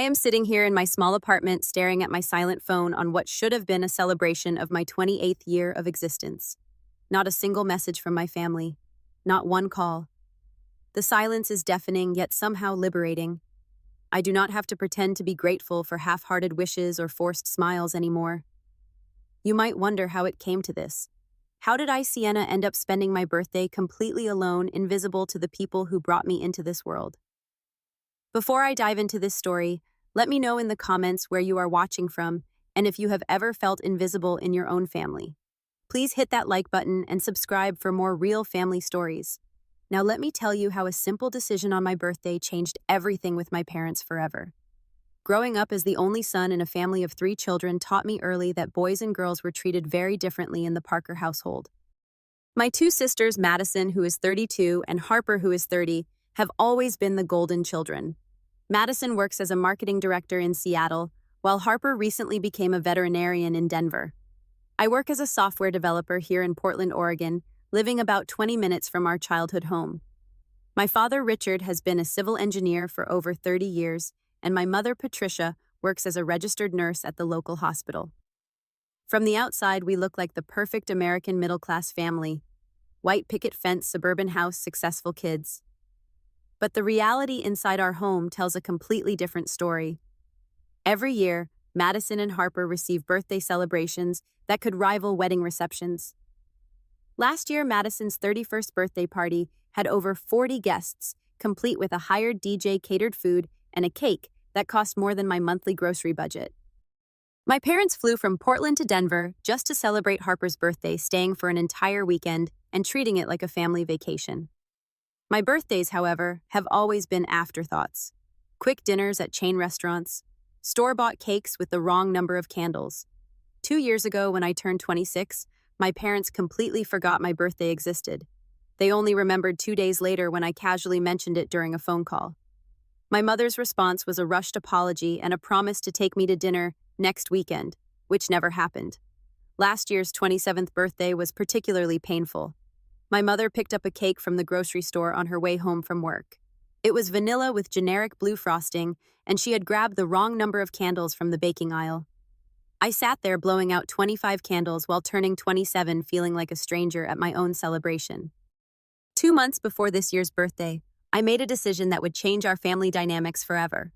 I am sitting here in my small apartment staring at my silent phone on what should have been a celebration of my 28th year of existence. Not a single message from my family. Not one call. The silence is deafening, yet somehow liberating. I do not have to pretend to be grateful for half-hearted wishes or forced smiles anymore. You might wonder how it came to this. How did I, Sienna, end up spending my birthday completely alone, invisible to the people who brought me into this world? Before I dive into this story, let me know in the comments where you are watching from and if you have ever felt invisible in your own family. Please hit that like button and subscribe for more real family stories. Now let me tell you how a simple decision on my birthday changed everything with my parents forever. Growing up as the only son in a family of 3 children taught me early that boys and girls were treated very differently in the Parker household. My 2 sisters, Madison, who is 32, and Harper, who is 30, have always been the golden children. Madison works as a marketing director in Seattle, while Harper recently became a veterinarian in Denver. I work as a software developer here in Portland, Oregon, living about 20 minutes from our childhood home. My father, Richard, has been a civil engineer for over 30 years, and my mother, Patricia, works as a registered nurse at the local hospital. From the outside, we look like the perfect American middle-class family. White picket fence, suburban house, successful kids. But the reality inside our home tells a completely different story. Every year, Madison and Harper receive birthday celebrations that could rival wedding receptions. Last year, Madison's 31st birthday party had over 40 guests, complete with a hired DJ, catered food, and a cake that cost more than my monthly grocery budget. My parents flew from Portland to Denver just to celebrate Harper's birthday, staying for an entire weekend and treating it like a family vacation. My birthdays, however, have always been afterthoughts. Quick dinners at chain restaurants, store-bought cakes with the wrong number of candles. 2 years ago, when I turned 26, my parents completely forgot my birthday existed. They only remembered 2 days later when I casually mentioned it during a phone call. My mother's response was a rushed apology and a promise to take me to dinner next weekend, which never happened. Last year's 27th birthday was particularly painful. My mother picked up a cake from the grocery store on her way home from work. It was vanilla with generic blue frosting, and she had grabbed the wrong number of candles from the baking aisle. I sat there blowing out 25 candles while turning 27, feeling like a stranger at my own celebration. 2 months before this year's birthday, I made a decision that would change our family dynamics forever.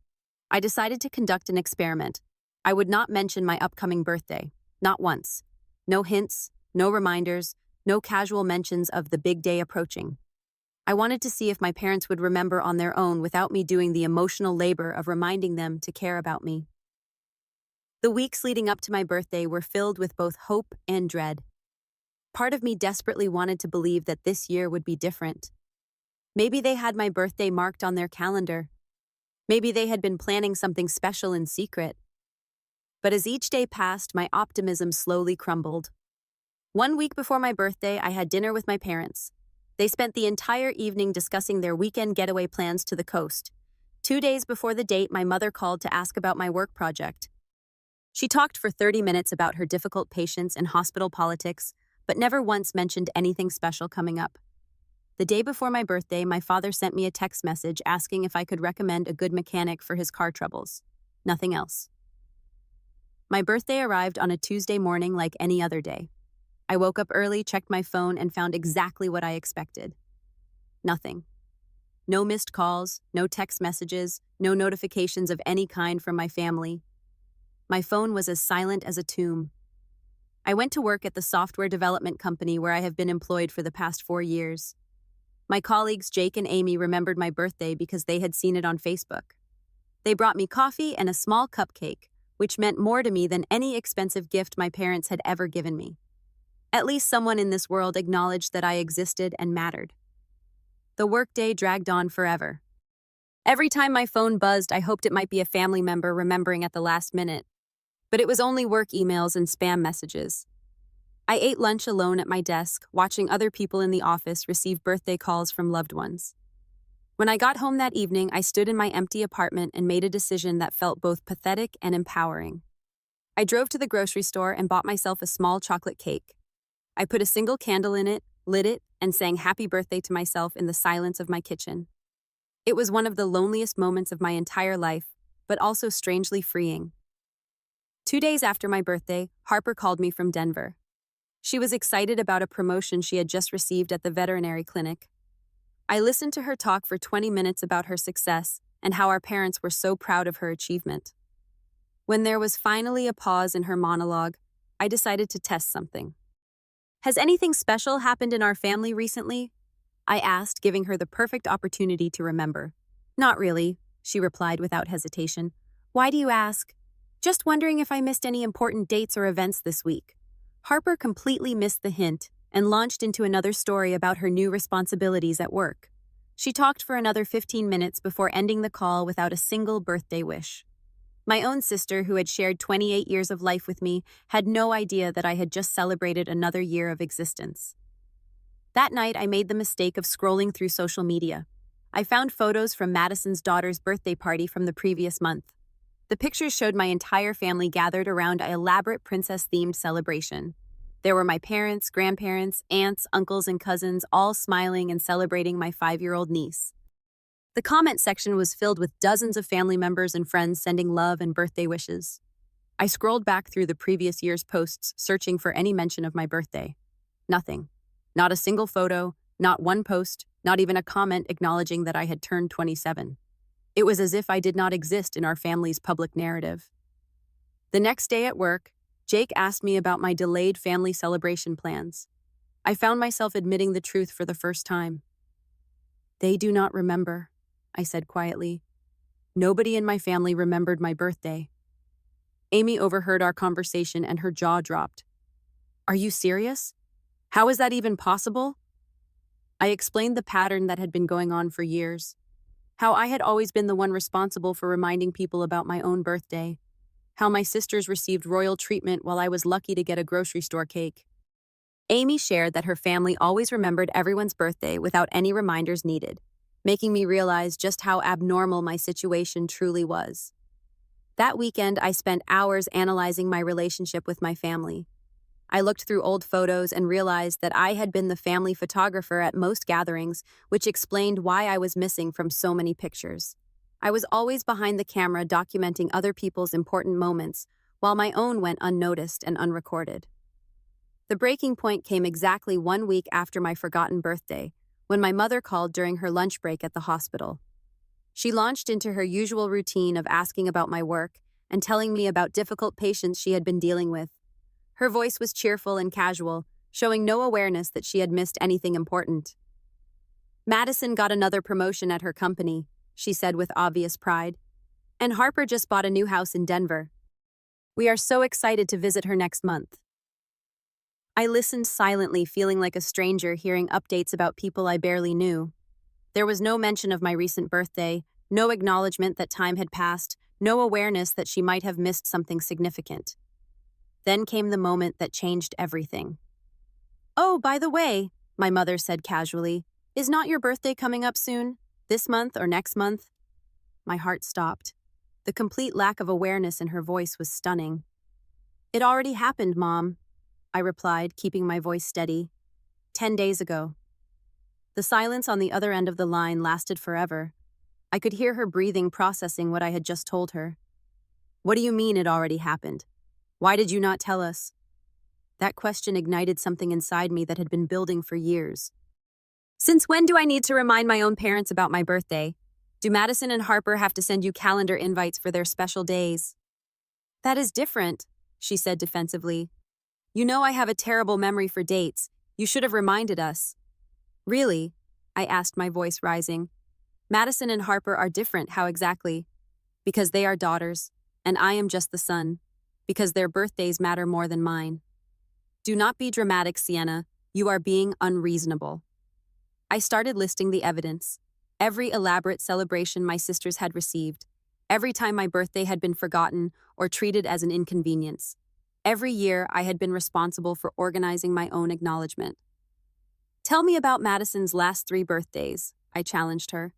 I decided to conduct an experiment. I would not mention my upcoming birthday, not once. No hints, no reminders, no casual mentions of the big day approaching. I wanted to see if my parents would remember on their own without me doing the emotional labor of reminding them to care about me. The weeks leading up to my birthday were filled with both hope and dread. Part of me desperately wanted to believe that this year would be different. Maybe they had my birthday marked on their calendar. Maybe they had been planning something special in secret. But as each day passed, my optimism slowly crumbled. 1 week before my birthday, I had dinner with my parents. They spent the entire evening discussing their weekend getaway plans to the coast. 2 days before the date, my mother called to ask about my work project. She talked for 30 minutes about her difficult patients and hospital politics, but never once mentioned anything special coming up. The day before my birthday, my father sent me a text message asking if I could recommend a good mechanic for his car troubles. Nothing else. My birthday arrived on a Tuesday morning like any other day. I woke up early, checked my phone, and found exactly what I expected. Nothing. No missed calls, no text messages, no notifications of any kind from my family. My phone was as silent as a tomb. I went to work at the software development company where I have been employed for the past 4 years. My colleagues Jake and Amy remembered my birthday because they had seen it on Facebook. They brought me coffee and a small cupcake, which meant more to me than any expensive gift my parents had ever given me. At least someone in this world acknowledged that I existed and mattered. The workday dragged on forever. Every time my phone buzzed, I hoped it might be a family member remembering at the last minute. But it was only work emails and spam messages. I ate lunch alone at my desk, watching other people in the office receive birthday calls from loved ones. When I got home that evening, I stood in my empty apartment and made a decision that felt both pathetic and empowering. I drove to the grocery store and bought myself a small chocolate cake. I put a single candle in it, lit it, and sang happy birthday to myself in the silence of my kitchen. It was one of the loneliest moments of my entire life, but also strangely freeing. 2 days after my birthday, Harper called me from Denver. She was excited about a promotion she had just received at the veterinary clinic. I listened to her talk for 20 minutes about her success and how our parents were so proud of her achievement. When there was finally a pause in her monologue, I decided to test something. "Has anything special happened in our family recently?" I asked, giving her the perfect opportunity to remember. "Not really," she replied without hesitation. "Why do you ask?" "Just wondering if I missed any important dates or events this week." Harper completely missed the hint and launched into another story about her new responsibilities at work. She talked for another 15 minutes before ending the call without a single birthday wish. My own sister, who had shared 28 years of life with me, had no idea that I had just celebrated another year of existence. That night, I made the mistake of scrolling through social media. I found photos from Madison's daughter's birthday party from the previous month. The pictures showed my entire family gathered around an elaborate princess-themed celebration. There were my parents, grandparents, aunts, uncles, and cousins, all smiling and celebrating my 5-year-old niece. The comment section was filled with dozens of family members and friends sending love and birthday wishes. I scrolled back through the previous year's posts, searching for any mention of my birthday. Nothing. Not a single photo, not one post, not even a comment acknowledging that I had turned 27. It was as if I did not exist in our family's public narrative. The next day at work, Jake asked me about my delayed family celebration plans. I found myself admitting the truth for the first time. "They do not remember," I said quietly. "Nobody in my family remembered my birthday." Amy overheard our conversation and her jaw dropped. "Are you serious? How is that even possible?" I explained the pattern that had been going on for years. How I had always been the one responsible for reminding people about my own birthday. How my sisters received royal treatment while I was lucky to get a grocery store cake. Amy shared that her family always remembered everyone's birthday without any reminders needed, making me realize just how abnormal my situation truly was. That weekend, I spent hours analyzing my relationship with my family. I looked through old photos and realized that I had been the family photographer at most gatherings, which explained why I was missing from so many pictures. I was always behind the camera documenting other people's important moments, while my own went unnoticed and unrecorded. The breaking point came exactly 1 week after my forgotten birthday, when my mother called during her lunch break at the hospital. She launched into her usual routine of asking about my work and telling me about difficult patients she had been dealing with. Her voice was cheerful and casual, showing no awareness that she had missed anything important. "Madison got another promotion at her company," she said with obvious pride. "And Harper just bought a new house in Denver. We are so excited to visit her next month." I listened silently, feeling like a stranger hearing updates about people I barely knew. There was no mention of my recent birthday, no acknowledgement that time had passed, no awareness that she might have missed something significant. Then came the moment that changed everything. "Oh, by the way," my mother said casually, "is not your birthday coming up soon? This month or next month?" My heart stopped. The complete lack of awareness in her voice was stunning. "It already happened, Mom," I replied, keeping my voice steady. 10 days ago." The silence on the other end of the line lasted forever. I could hear her breathing, processing what I had just told her. "What do you mean it already happened? Why did you not tell us?" That question ignited something inside me that had been building for years. "Since when do I need to remind my own parents about my birthday? Do Madison and Harper have to send you calendar invites for their special days?" "That is different," she said defensively. "You know I have a terrible memory for dates. You should have reminded us." "Really?" I asked, my voice rising. "Madison and Harper are different, how exactly?" "Because they are daughters, and I am just the son. Because their birthdays matter more than mine." "Do not be dramatic, Sienna. You are being unreasonable." I started listing the evidence. Every elaborate celebration my sisters had received. Every time my birthday had been forgotten or treated as an inconvenience. Every year I had been responsible for organizing my own acknowledgement. "Tell me about Madison's last 3 birthdays," I challenged her.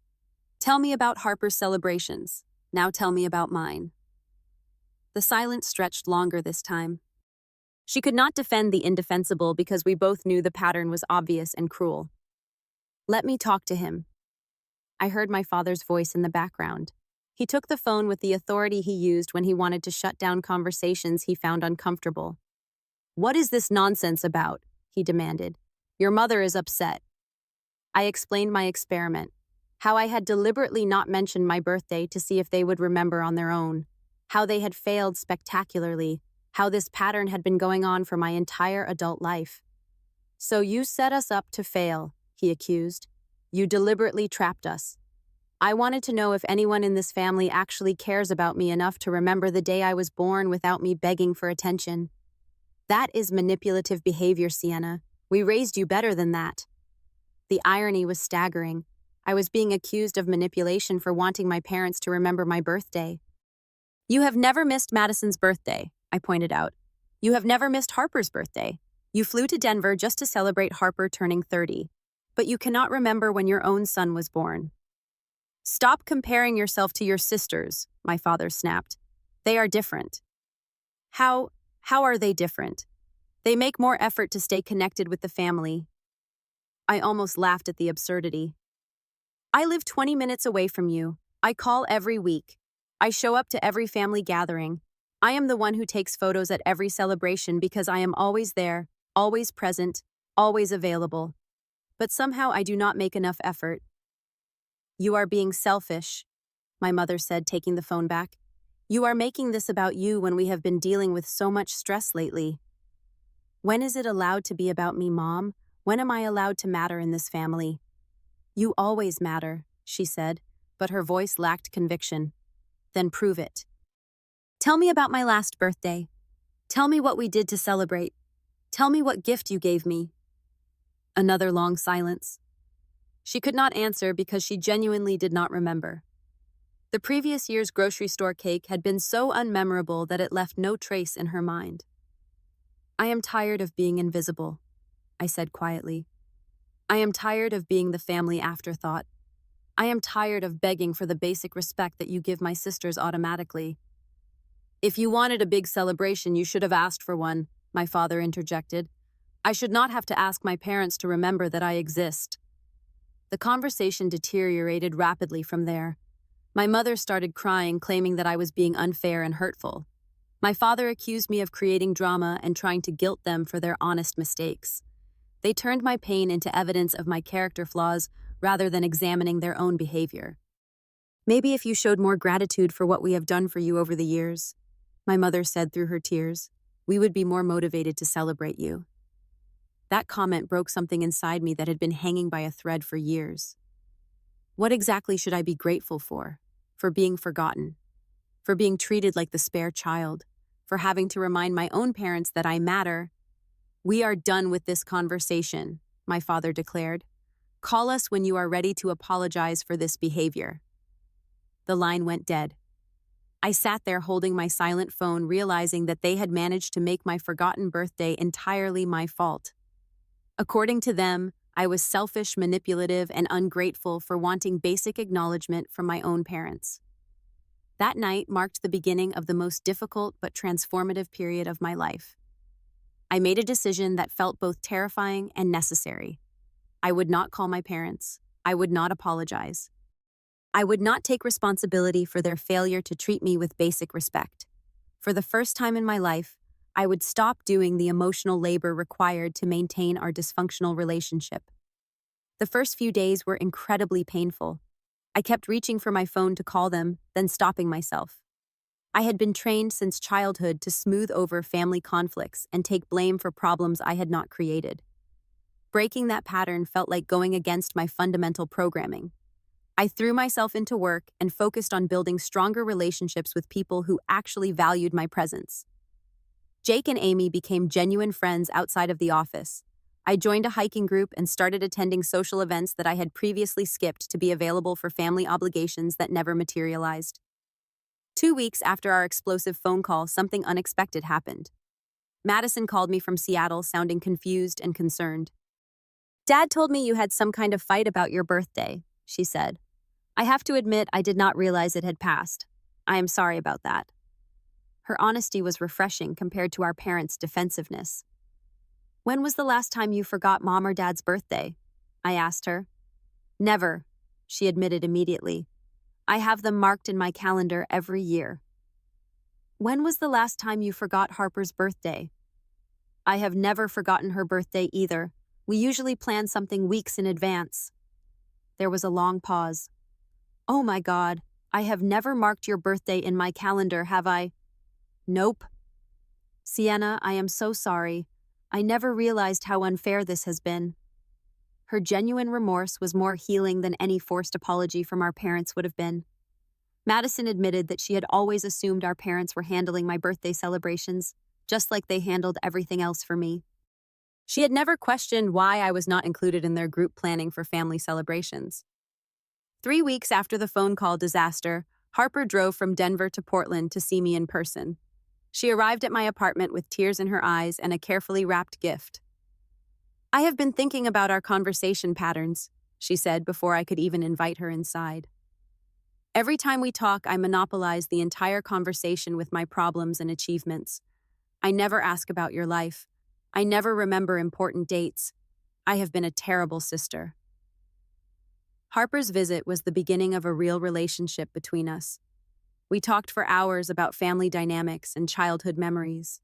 "Tell me about Harper's celebrations. Now tell me about mine." The silence stretched longer this time. She could not defend the indefensible because we both knew the pattern was obvious and cruel. "Let me talk to him." I heard my father's voice in the background. He took the phone with the authority he used when he wanted to shut down conversations he found uncomfortable. "What is this nonsense about?" he demanded. "Your mother is upset." I explained my experiment, how I had deliberately not mentioned my birthday to see if they would remember on their own, how they had failed spectacularly, how this pattern had been going on for my entire adult life. "So you set us up to fail," he accused. "You deliberately trapped us. I wanted to know if anyone in this family actually cares about me enough to remember the day I was born without me begging for attention. That is manipulative behavior, Sienna. We raised you better than that." The irony was staggering. I was being accused of manipulation for wanting my parents to remember my birthday. "You have never missed Madison's birthday," I pointed out. "You have never missed Harper's birthday. You flew to Denver just to celebrate Harper turning 30. But you cannot remember when your own son was born." "Stop comparing yourself to your sisters," my father snapped. "They are different." How are they different? They make more effort to stay connected with the family." I almost laughed at the absurdity. "I live 20 minutes away from you. I call every week. I show up to every family gathering. I am the one who takes photos at every celebration because I am always there, always present, always available. But somehow I do not make enough effort." "You are being selfish," my mother said, taking the phone back. "You are making this about you when we have been dealing with so much stress lately." "When is it allowed to be about me, Mom? When am I allowed to matter in this family?" "You always matter," she said, but her voice lacked conviction. "Then prove it. Tell me about my last birthday. Tell me what we did to celebrate. Tell me what gift you gave me." Another long silence. She could not answer because she genuinely did not remember. The previous year's grocery store cake had been so unmemorable that it left no trace in her mind. "I am tired of being invisible," I said quietly. "I am tired of being the family afterthought. I am tired of begging for the basic respect that you give my sisters automatically." "If you wanted a big celebration, you should have asked for one," my father interjected. "I should not have to ask my parents to remember that I exist." The conversation deteriorated rapidly from there. My mother started crying, claiming that I was being unfair and hurtful. My father accused me of creating drama and trying to guilt them for their honest mistakes. They turned my pain into evidence of my character flaws rather than examining their own behavior. "Maybe if you showed more gratitude for what we have done for you over the years," my mother said through her tears, "we would be more motivated to celebrate you." That comment broke something inside me that had been hanging by a thread for years. What exactly should I be grateful for? For being forgotten? For being treated like the spare child? For having to remind my own parents that I matter? "We are done with this conversation," my father declared. "Call us when you are ready to apologize for this behavior." The line went dead. I sat there holding my silent phone, realizing that they had managed to make my forgotten birthday entirely my fault. According to them, I was selfish, manipulative, and ungrateful for wanting basic acknowledgement from my own parents. That night marked the beginning of the most difficult but transformative period of my life. I made a decision that felt both terrifying and necessary. I would not call my parents. I would not apologize. I would not take responsibility for their failure to treat me with basic respect. For the first time in my life, I would stop doing the emotional labor required to maintain our dysfunctional relationship. The first few days were incredibly painful. I kept reaching for my phone to call them, then stopping myself. I had been trained since childhood to smooth over family conflicts and take blame for problems I had not created. Breaking that pattern felt like going against my fundamental programming. I threw myself into work and focused on building stronger relationships with people who actually valued my presence. Jake and Amy became genuine friends outside of the office. I joined a hiking group and started attending social events that I had previously skipped to be available for family obligations that never materialized. 2 weeks after our explosive phone call, something unexpected happened. Madison called me from Seattle, sounding confused and concerned. "Dad told me you had some kind of fight about your birthday," she said. "I have to admit I did not realize it had passed. I am sorry about that." Her honesty was refreshing compared to our parents' defensiveness. "When was the last time you forgot Mom or Dad's birthday?" I asked her. "Never," she admitted immediately. I have them marked in my calendar every year. When was the last time you forgot Harper's birthday? I have never forgotten her birthday either. We usually plan something weeks in advance. There was a long pause. Oh my God, I have never marked your birthday in my calendar, have I? Nope. Sienna, I am so sorry. I never realized how unfair this has been. Her genuine remorse was more healing than any forced apology from our parents would have been. Madison admitted that she had always assumed our parents were handling my birthday celebrations, just like they handled everything else for me. She had never questioned why I was not included in their group planning for family celebrations. 3 weeks after the phone call disaster, Harper drove from Denver to Portland to see me in person. She arrived at my apartment with tears in her eyes and a carefully wrapped gift. I have been thinking about our conversation patterns, she said before I could even invite her inside. Every time we talk, I monopolize the entire conversation with my problems and achievements. I never ask about your life. I never remember important dates. I have been a terrible sister. Harper's visit was the beginning of a real relationship between us. We talked for hours about family dynamics and childhood memories.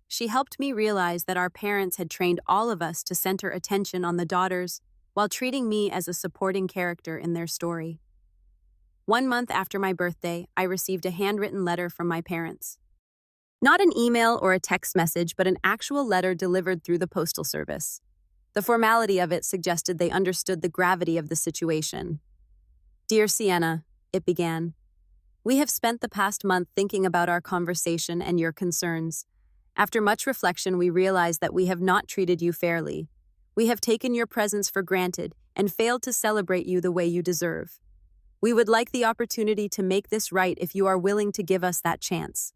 She helped me realize that our parents had trained all of us to center attention on the daughters while treating me as a supporting character in their story. 1 month after my birthday, I received a handwritten letter from my parents. Not an email or a text message, but an actual letter delivered through the postal service. The formality of it suggested they understood the gravity of the situation. Dear Sienna, it began. We have spent the past month thinking about our conversation and your concerns. After much reflection, we realize that we have not treated you fairly. We have taken your presence for granted and failed to celebrate you the way you deserve. We would like the opportunity to make this right if you are willing to give us that chance.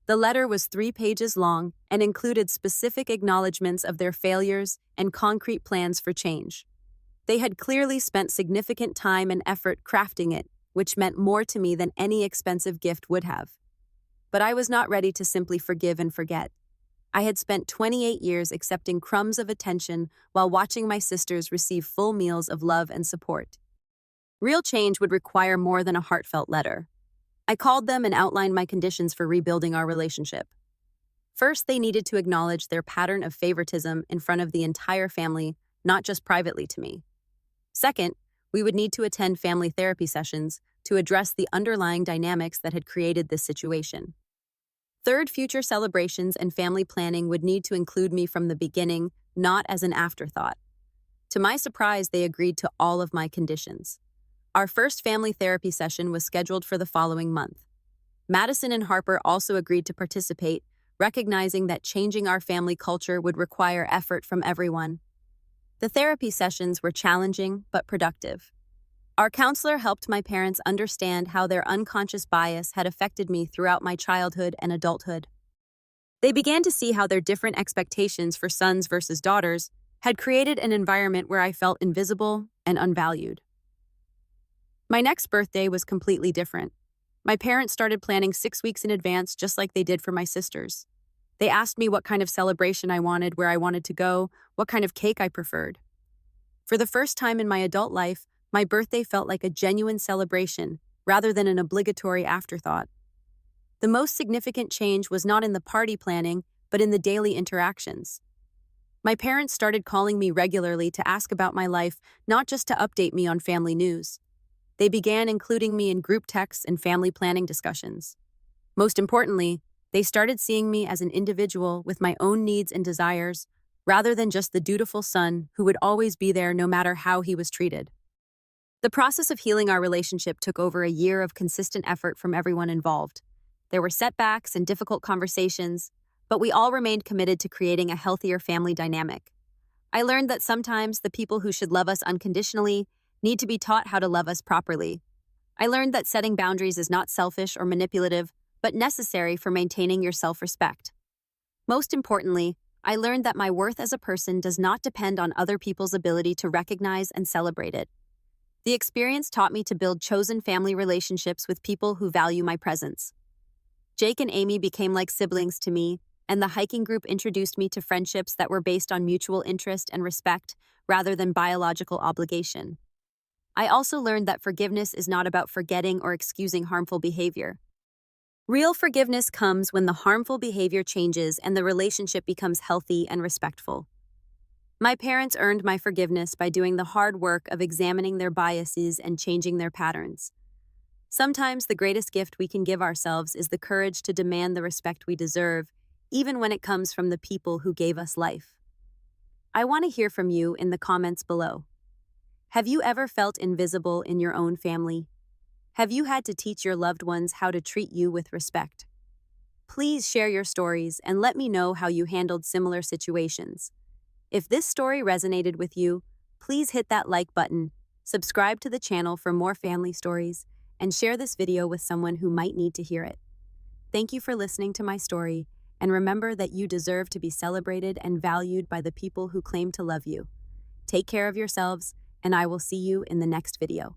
The letter was 3 pages long and included specific acknowledgments of their failures and concrete plans for change. They had clearly spent significant time and effort crafting it, which meant more to me than any expensive gift would have. But I was not ready to simply forgive and forget. I had spent 28 years accepting crumbs of attention while watching my sisters receive full meals of love and support. Real change would require more than a heartfelt letter. I called them and outlined my conditions for rebuilding our relationship. First, they needed to acknowledge their pattern of favoritism in front of the entire family, not just privately to me. Second, we would need to attend family therapy sessions to address the underlying dynamics that had created this situation. Third, future celebrations and family planning would need to include me from the beginning, not as an afterthought. To my surprise, they agreed to all of my conditions. Our first family therapy session was scheduled for the following month. Madison and Harper also agreed to participate, recognizing that changing our family culture would require effort from everyone. The therapy sessions were challenging but productive. Our counselor helped my parents understand how their unconscious bias had affected me throughout my childhood and adulthood. They began to see how their different expectations for sons versus daughters had created an environment where I felt invisible and unvalued. My next birthday was completely different. My parents started planning 6 weeks in advance, just like they did for my sisters. They asked me what kind of celebration I wanted, where I wanted to go, what kind of cake I preferred. For the first time in my adult life, my birthday felt like a genuine celebration, rather than an obligatory afterthought. The most significant change was not in the party planning, but in the daily interactions. My parents started calling me regularly to ask about my life, not just to update me on family news. They began including me in group texts and family planning discussions. Most importantly, they started seeing me as an individual with my own needs and desires, rather than just the dutiful son who would always be there no matter how he was treated. The process of healing our relationship took over a year of consistent effort from everyone involved. There were setbacks and difficult conversations, but we all remained committed to creating a healthier family dynamic. I learned that sometimes the people who should love us unconditionally need to be taught how to love us properly. I learned that setting boundaries is not selfish or manipulative, but necessary for maintaining your self-respect. Most importantly, I learned that my worth as a person does not depend on other people's ability to recognize and celebrate it. The experience taught me to build chosen family relationships with people who value my presence. Jake and Amy became like siblings to me, and the hiking group introduced me to friendships that were based on mutual interest and respect rather than biological obligation. I also learned that forgiveness is not about forgetting or excusing harmful behavior. Real forgiveness comes when the harmful behavior changes and the relationship becomes healthy and respectful. My parents earned my forgiveness by doing the hard work of examining their biases and changing their patterns. Sometimes the greatest gift we can give ourselves is the courage to demand the respect we deserve, even when it comes from the people who gave us life. I want to hear from you in the comments below. Have you ever felt invisible in your own family? Have you had to teach your loved ones how to treat you with respect? Please share your stories and let me know how you handled similar situations. If this story resonated with you, please hit that like button, subscribe to the channel for more family stories, and share this video with someone who might need to hear it. Thank you for listening to my story, and remember that you deserve to be celebrated and valued by the people who claim to love you. Take care of yourselves, and I will see you in the next video.